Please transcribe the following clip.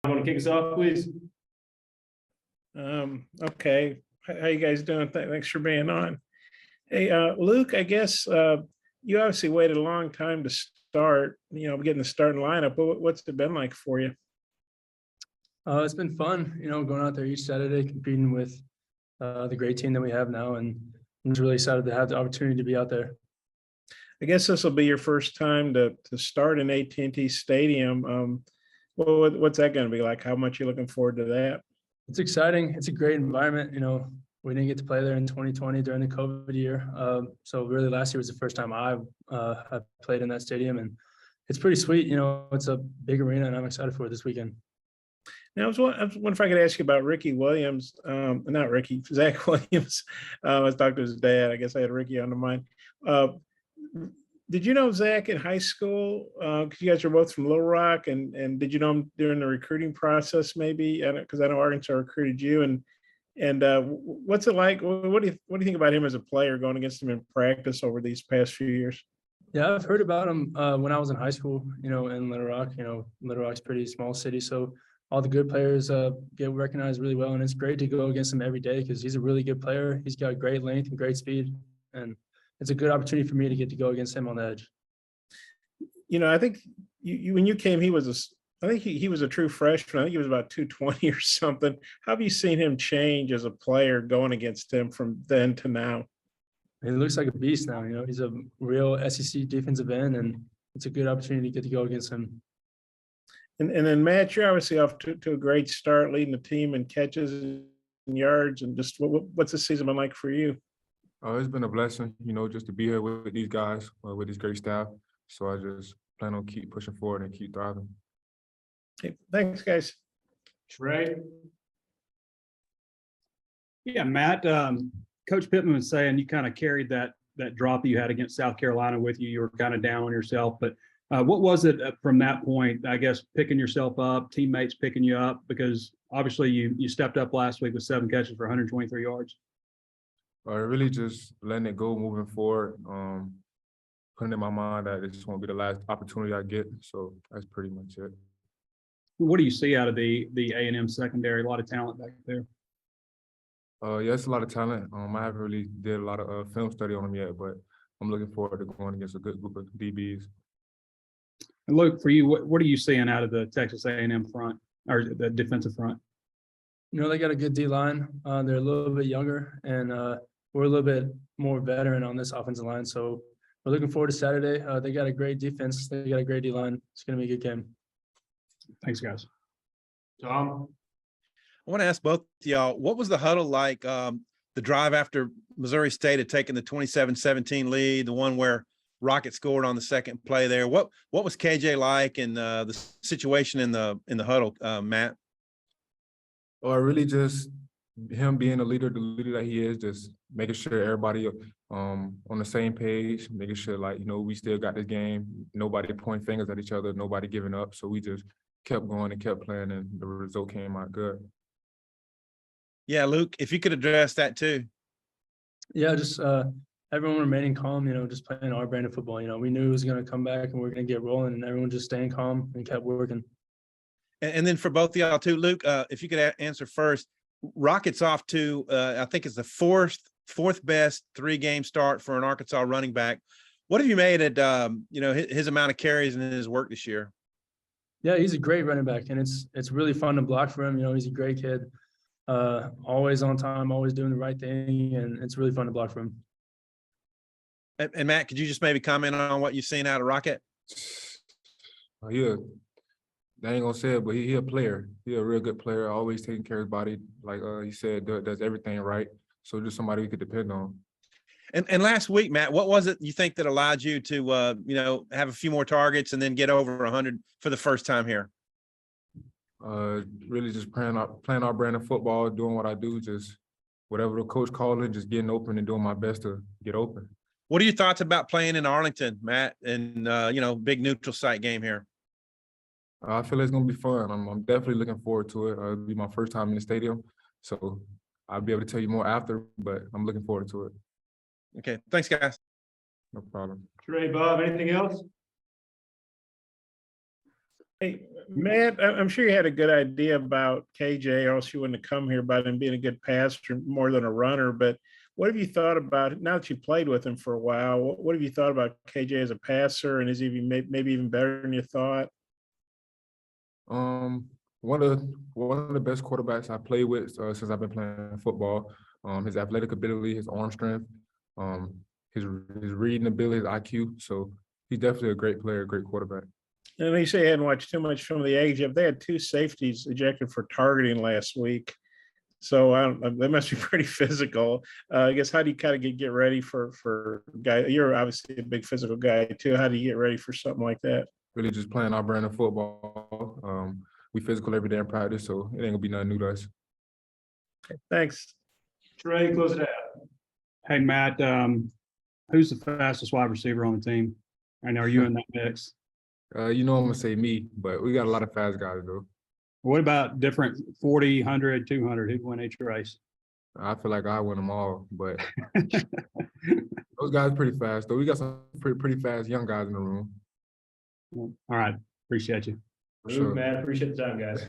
Want to kick us off, please? Okay. How you guys doing? Thanks for being on. Hey, Luke, I guess you obviously waited a long time to start, getting the starting lineup. What's it been like for you? It's been fun, going out there each Saturday, competing with the great team that we have now. And I'm just really excited to have the opportunity to be out there. I guess this will be your first time to start in AT&T Stadium. What's that going to be like? How much are you looking forward to that? It's exciting. It's a great environment. We didn't get to play there in 2020 during the COVID year. So really last year was the first time I've played in that stadium, and it's pretty sweet. It's a big arena, and I'm excited for it this weekend. Now, I was wondering if I could ask you about Ricky Williams, not Ricky, Zach Williams. I was talking to his dad. I guess I had Ricky on the mind. Did you know Zach in high school? Because you guys are both from Little Rock, and did you know him during the recruiting process? Maybe because I know Arkansas recruited you. And what's it like? What do you think about him as a player going against him in practice over these past few years? Yeah, I've heard about him when I was in high school. In Little Rock. Little Rock's a pretty small city, so all the good players get recognized really well, and it's great to go against him every day because he's a really good player. He's got great length and great speed, and it's a good opportunity for me to get to go against him on the edge. I think you when you came, he was he was a true freshman. I think he was about 220 or something. How have you seen him change as a player going against him from then to now? He looks like a beast now. He's a real SEC defensive end, and it's a good opportunity to get to go against him. And then Matt, you're obviously off to a great start, leading the team in catches and yards. And just what's the season been like for you? It's been a blessing, just to be here with these guys, with this great staff. So I just plan on keep pushing forward and keep thriving. Okay, thanks, guys. Trey. Yeah, Matt. Coach Pittman was saying you kind of carried that drop that you had against South Carolina with you. You were kind of down on yourself, but what was it from that point? I guess picking yourself up, teammates picking you up, because obviously you stepped up last week with 7 catches for 123 yards. Really just letting it go, moving forward, putting in my mind that this won't be the last opportunity I get. So that's pretty much it. What do you see out of the A&M secondary? A lot of talent back there. Yeah, it's a lot of talent. I haven't really did a lot of film study on them yet, but I'm looking forward to going against a good group of DBs. And Luke, for you, what are you seeing out of the Texas A&M front or the defensive front? They got a good D line. They're a little bit younger, and we're a little bit more veteran on this offensive line. So we're looking forward to Saturday. They got a great defense. They got a great D line. It's going to be a good game. Thanks, guys. Tom? I want to ask both of y'all, what was the huddle like, the drive after Missouri State had taken the 27-17 lead, the one where Rocket scored on the second play there? What was KJ like, and the situation in the huddle, Matt? Or really just him being the leader that he is, just making sure everybody on the same page, making sure we still got this game, nobody pointing fingers at each other, nobody giving up. So we just kept going and kept playing, and the result came out good. Yeah, Luke, if you could address that too. Yeah, just everyone remaining calm, just playing our brand of football. We knew it was going to come back and we are going to get rolling, and everyone just staying calm and kept working. And then for both of y'all too, Luke, if you could answer first, Rockets off to, I think it's the fourth best 3-game start for an Arkansas running back. What have you made at, his amount of carries and his work this year? Yeah, he's a great running back, and it's really fun to block for him. He's a great kid, always on time, always doing the right thing, and it's really fun to block for him. And Matt, could you just maybe comment on what you've seen out of Rocket? Yeah, I ain't gonna say it, but he a player. He a real good player, always taking care of his body. Like he said, does everything right. So just somebody we could depend on. And last week, Matt, what was it you think that allowed you to, have a few more targets and then get over 100 for the first time here? Really just playing our brand of football, doing what I do, just whatever the coach called it, just getting open and doing my best to get open. What are your thoughts about playing in Arlington, Matt, and, big neutral site game here? I feel it's going to be fun. I'm definitely looking forward to it. It'll be my first time in the stadium, so I'll be able to tell you more after, but I'm looking forward to it. Okay, thanks, guys. No problem. Trey, Bob, anything else? Hey, Matt, I'm sure you had a good idea about KJ, or else you wouldn't have come here about him being a good passer more than a runner. But what have you thought about, now that you played with him for a while, what have you thought about KJ as a passer, and is he maybe even better than you thought? One of the best quarterbacks I played with since I've been playing football. His athletic ability, his arm strength, his reading ability, his IQ. So he's definitely a great player, a great quarterback. And they say I hadn't watched too much from the Aggies. They had 2 safeties ejected for targeting last week. So they must be pretty physical. I guess, how do you kind of get ready for guy? You're obviously a big physical guy too. How do you get ready for something like that? Really just playing our brand of football. We physical every day in practice, so it ain't gonna be nothing new to us. Thanks. Trey, close it out. Hey, Matt, who's the fastest wide receiver on the team? And are you in that mix? You know I'm gonna say me, but we got a lot of fast guys though. What about different 40, 100, 200? Who'd win each race? I feel like I win them all, but those guys pretty fast though. We got some pretty fast young guys in the room. All right. Appreciate you. For sure. Matt, appreciate the time, guys.